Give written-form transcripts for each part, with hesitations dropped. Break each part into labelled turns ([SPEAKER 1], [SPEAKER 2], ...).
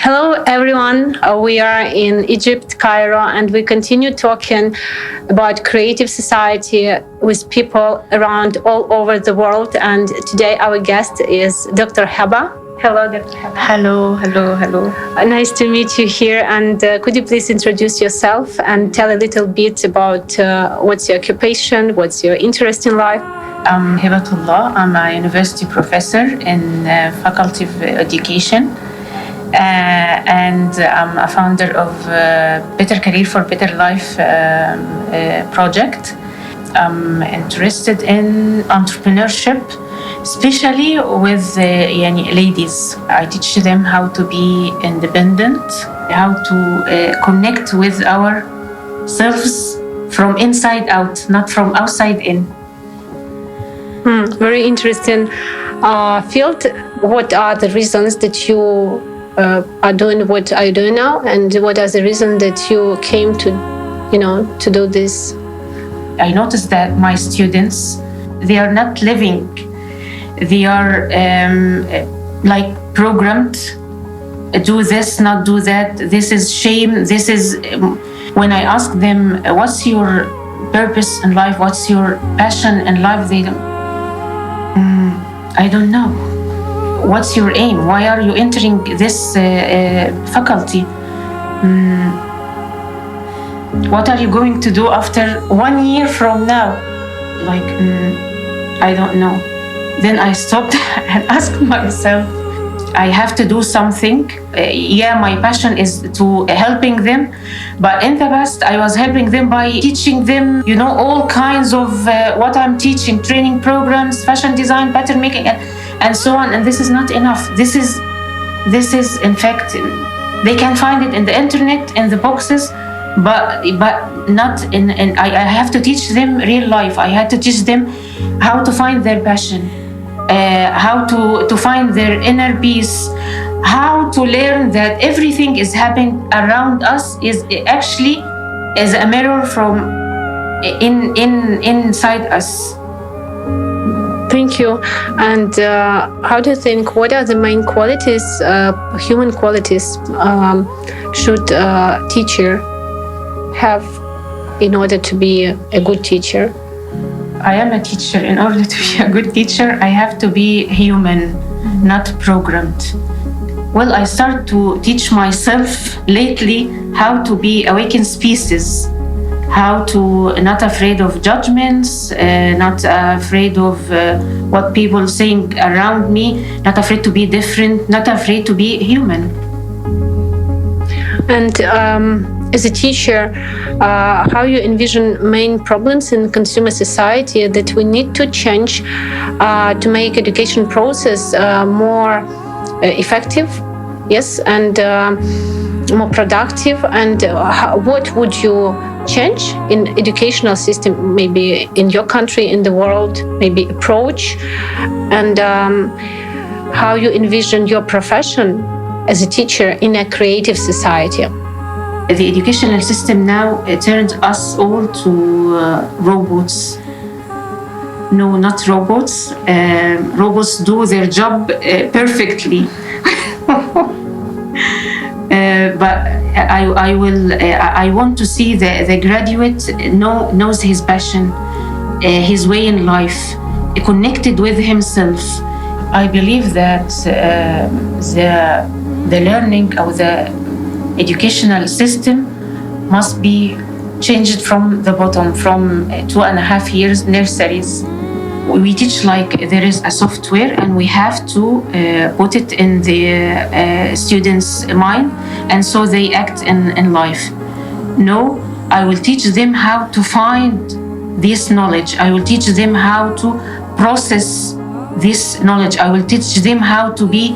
[SPEAKER 1] Hello, everyone. We are in Egypt, Cairo, and we continue talking about creative society with people around all over the world. And today our guest is Dr. Heba. Hello, Dr. Heba.
[SPEAKER 2] Hello.
[SPEAKER 1] Nice to meet you here. And could you please introduce yourself and tell a little bit about what's your occupation, what's your interest in life?
[SPEAKER 2] I'm Hebatullah. I'm a university professor in Faculty of Education. And I'm a founder of Better Career for Better Life project. I'm interested in entrepreneurship, especially with ladies. I teach them how to be independent, how to connect with ourselves from inside out, not from outside in.
[SPEAKER 1] Very interesting field. What are the reasons that you are doing what are you doing now, and what are the reasons that you came to do this?
[SPEAKER 2] I noticed that my students, they are not living. They are like programmed. Do this, not do that. This is shame. This is when I ask them, what's your purpose in life? What's your passion in life? They I don't know. What's your aim? Why are you entering this faculty? What are you going to do after 1 year from now? I don't know. Then I stopped and asked myself, I have to do something. My passion is to helping them. But in the past, I was helping them by teaching them, all kinds of what I'm teaching, training programs, fashion design, pattern making, and so on. And this is not enough. This is in fact, they can find it in the internet, in the boxes, but not in. I have to teach them real life. I had to teach them how to find their passion, how to find their inner peace, how to learn that everything is happening around us is actually as a mirror from inside us.
[SPEAKER 1] Thank you. And how do you think, what are the main qualities, human qualities, should a teacher have in order to be a good teacher?
[SPEAKER 2] I am a teacher. In order to be a good teacher, I have to be human, not programmed. Well, I start to teach myself lately how to be awakened species, how to not afraid of judgments, not afraid of what people saying around me, not afraid to be different, not afraid to be human.
[SPEAKER 1] And as a teacher, how you envision main problems in consumer society that we need to change to make education process more effective, yes, and more productive, and what would you change in educational system, maybe in your country, in the world, maybe approach, and how you envision your profession as a teacher in a creative society?
[SPEAKER 2] The educational system now turns us all to robots. No, not robots. Robots do their job perfectly. But I want to see the graduate knows his passion, his way in life, connected with himself. I believe that the learning of the educational system must be changed from the bottom, from 2.5 years nurseries. We teach like there is a software and we have to put it in the students' mind, and so they act in life. No, I will teach them how to find this knowledge. I will teach them how to process this knowledge. I will teach them how to be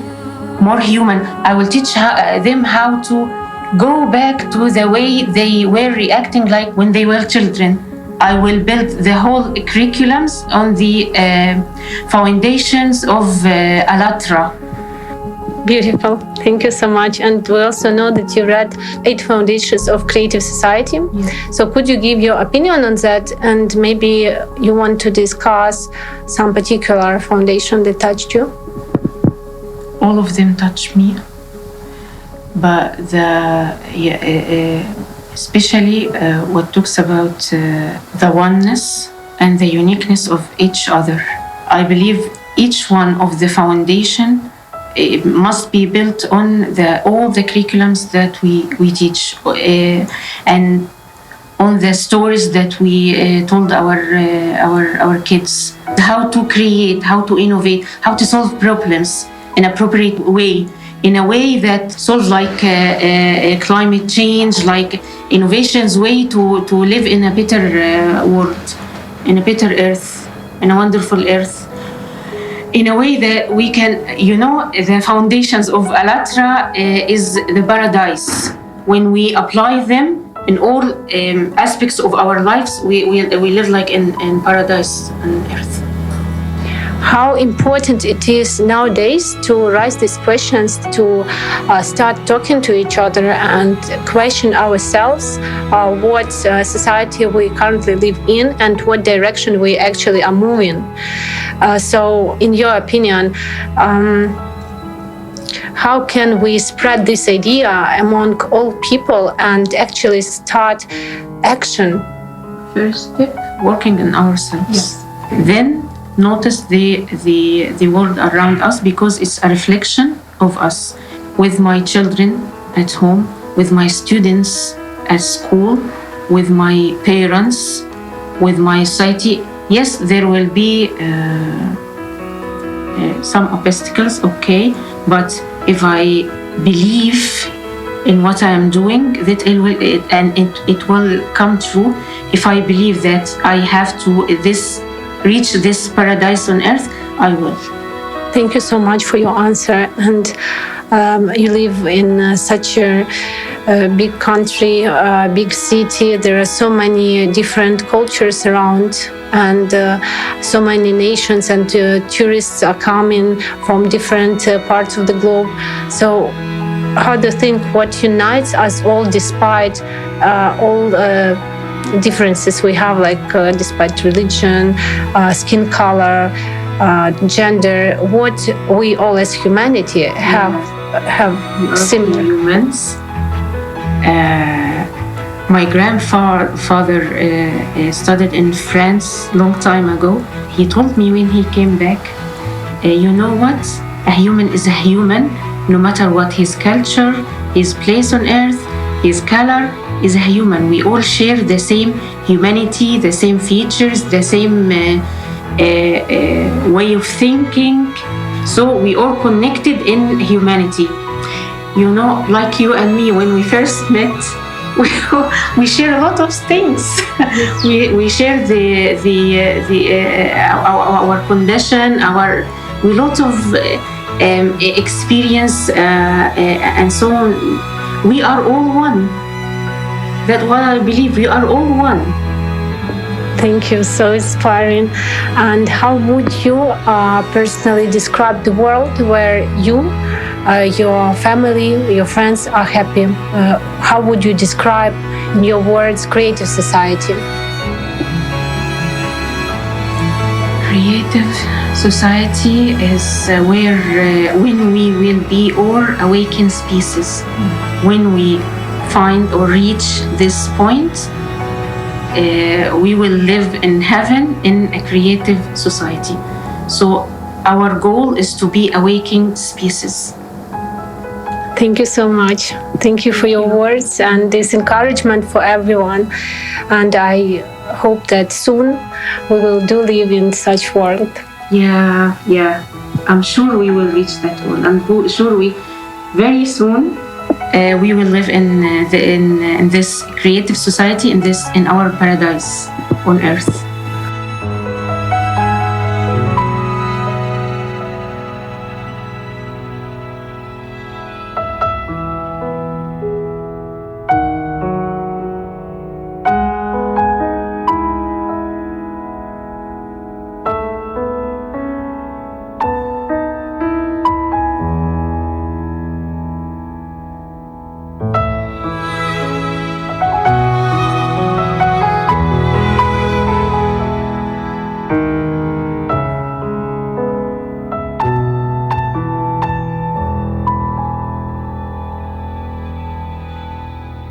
[SPEAKER 2] more human. I will teach them how to go back to the way they were reacting like when they were children. I will build the whole curriculums on the foundations of Alatra.
[SPEAKER 1] Beautiful. Thank you so much. And we also know that you read 8 Foundations of Creative Society.
[SPEAKER 2] Yes.
[SPEAKER 1] So could you give your opinion on that? And maybe you want to discuss some particular foundation that touched you?
[SPEAKER 2] All of them touched me. but especially what talks about the oneness and the uniqueness of each other. I believe each one of the foundation it must be built on all the curriculums that we teach and on the stories that we told our kids, how to create, how to innovate, how to solve problems in an appropriate way, in a way that solves like climate change, like innovations way to live in a better world, in a better earth, in a wonderful earth, in a way that we can, the foundations of Alatra is the paradise. When we apply them in all aspects of our lives, we live like in paradise on earth.
[SPEAKER 1] How important it is nowadays to raise these questions, to start talking to each other and question ourselves what society we currently live in and what direction we actually are moving. So in your opinion, how can we spread this idea among all people and actually start action?
[SPEAKER 2] First step, working on ourselves.
[SPEAKER 1] Yes.
[SPEAKER 2] Then notice the world around us, because it's a reflection of us. With my children at home, with my students at school, with my parents, with my society. Yes, there will be some obstacles, okay, but if I believe in what I am doing, that it will come true. If I believe that I have to reach this paradise on earth, I will.
[SPEAKER 1] Thank you so much for your answer. And you live in such a big country, big city. There are so many different cultures around, and so many nations, and tourists are coming from different parts of the globe. So how do you think what unites us all, despite all differences we have, like despite religion, skin color, gender, what we all as humanity have similar?
[SPEAKER 2] Humans. My grandfather studied in France long time ago. He told me when he came back, you know what? A human is a human, no matter what his culture, his place on earth, his color, is a human. We all share the same humanity, the same features, the same way of thinking. So we all connected in humanity. Like you and me, when we first met, we share a lot of things. we share our condition, we lot of experience and so on. We are all one. That's what I believe. We are all one.
[SPEAKER 1] Thank you. So inspiring. And how would you personally describe the world where you, your family, your friends are happy? How would you describe, in your words, creative society?
[SPEAKER 2] Creative society is where when we will be all awakened species. When we find or reach this point, we will live in heaven in a creative society. So our goal is to be awakened species.
[SPEAKER 1] Thank you so much. Thank you for your words and this encouragement for everyone. And I hope that soon we will do live in such world.
[SPEAKER 2] Yeah. I'm sure we will reach that one. I'm sure very soon we will live in this creative society, in our paradise on earth.